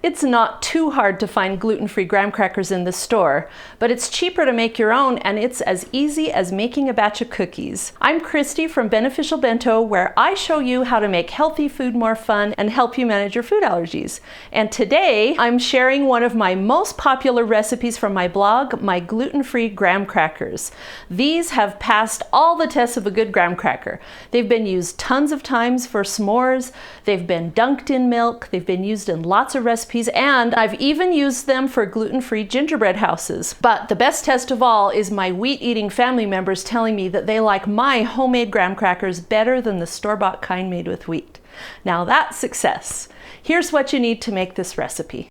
It's not too hard to find gluten-free graham crackers in the store, but it's cheaper to make your own, and it's as easy as making a batch of cookies. I'm Christy from Beneficial Bento, where I show you how to make healthy food more fun and help you manage your food allergies. And today I'm sharing one of my most popular recipes from my blog, my gluten-free graham crackers. These have passed all the tests of a good graham cracker. They've been used tons of times for s'mores, they've been dunked in milk, they've been used in lots of recipes, and I've even used them for gluten-free gingerbread houses. But the best test of all is my wheat-eating family members telling me that they like my homemade graham crackers better than the store-bought kind made with wheat. Now that's success. Here's what you need to make this recipe.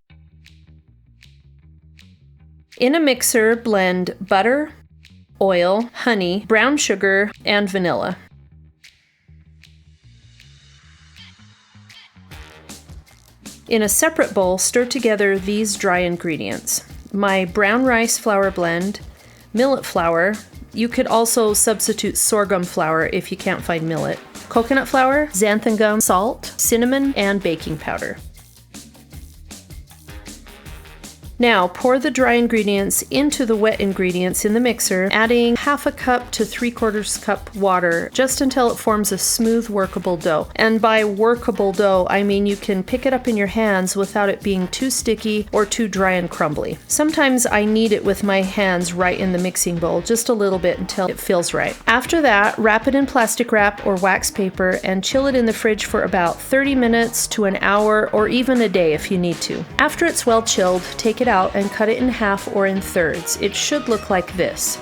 In a mixer, blend butter, oil, honey, brown sugar, and vanilla. In a separate bowl, stir together these dry ingredients: my brown rice flour blend, millet flour, you could also substitute sorghum flour if you can't find millet, coconut flour, xanthan gum, salt, cinnamon, and baking powder. Now pour the dry ingredients into the wet ingredients in the mixer, adding 1/2 cup to 3/4 cup water just until it forms a smooth workable dough. And by workable dough, I mean you can pick it up in your hands without it being too sticky or too dry and crumbly. Sometimes I knead it with my hands right in the mixing bowl, just a little bit until it feels right. After that, wrap it in plastic wrap or wax paper and chill it in the fridge for about 30 minutes to an hour or even a day if you need to. After it's well chilled, take it out and cut it in half or in thirds. It should look like this.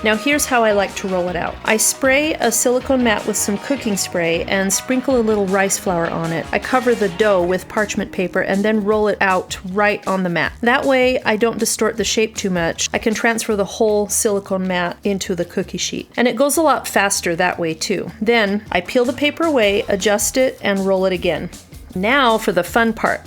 Now here's how I like to roll it out. I spray a silicone mat with some cooking spray and sprinkle a little rice flour on it. I cover the dough with parchment paper and then roll it out right on the mat. That way I don't distort the shape too much. I can transfer the whole silicone mat into the cookie sheet. And it goes a lot faster that way too. Then I peel the paper away, adjust it, and roll it again. Now for the fun part.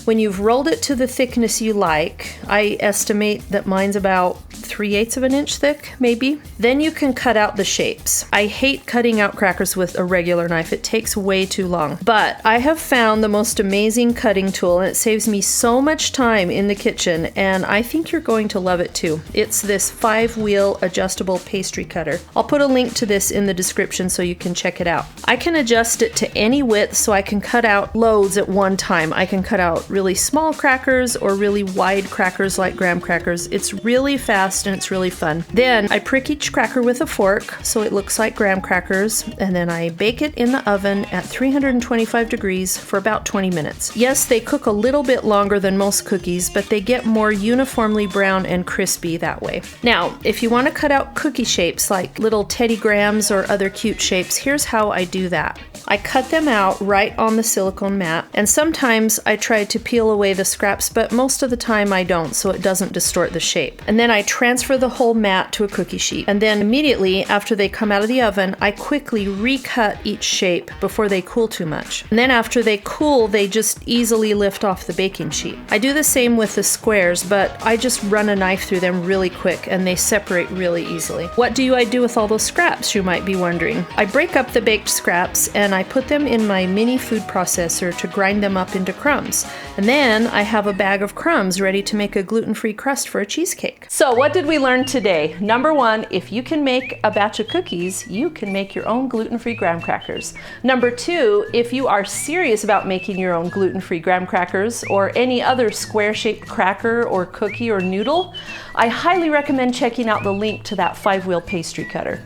When you've rolled it to the thickness you like, I estimate that mine's about 3/8 of an inch thick, maybe. Then you can cut out the shapes. I hate cutting out crackers with a regular knife. It takes way too long. But I have found the most amazing cutting tool, and it saves me so much time in the kitchen, and I think you're going to love it too. It's this 5-wheel adjustable pastry cutter. I'll put a link to this in the description so you can check it out. I can adjust it to any width so I can cut out loads at one time. I can cut out really small crackers or really wide crackers like graham crackers. It's really fast and it's really fun. Then I prick each cracker with a fork so it looks like graham crackers, and then I bake it in the oven at 325 degrees for about 20 minutes. Yes, they cook a little bit longer than most cookies, but they get more uniformly brown and crispy that way. Now, if you want to cut out cookie shapes like little Teddy Grahams or other cute shapes, here's how I do that. I cut them out right on the silicone mat, and sometimes I try to peel away the scraps, but most of the time I don't, so it doesn't distort the shape. And then I transfer the whole mat to a cookie sheet, and then immediately after they come out of the oven, I quickly recut each shape before they cool too much. And then after they cool, they just easily lift off the baking sheet. I do the same with the squares, but I just run a knife through them really quick and they separate really easily. What do I do with all those scraps, you might be wondering? I break up the baked scraps and I put them in my mini food processor to grind them up into crumbs. And then I have a bag of crumbs ready to make a gluten-free crust for a cheesecake. So what did we learn today? Number one, if you can make a batch of cookies, you can make your own gluten-free graham crackers. Number two, if you are serious about making your own gluten-free graham crackers or any other square-shaped cracker or cookie or noodle, I highly recommend checking out the link to that 5-wheel pastry cutter.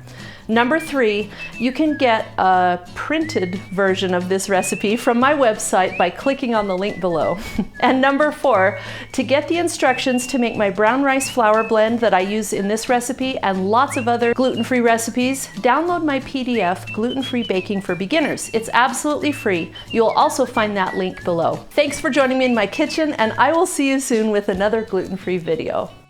Number three, you can get a printed version of this recipe from my website by clicking on the link below. And number four, to get the instructions to make my brown rice flour blend that I use in this recipe and lots of other gluten-free recipes, download my PDF, Gluten-Free Baking for Beginners. It's absolutely free. You'll also find that link below. Thanks for joining me in my kitchen, and I will see you soon with another gluten-free video.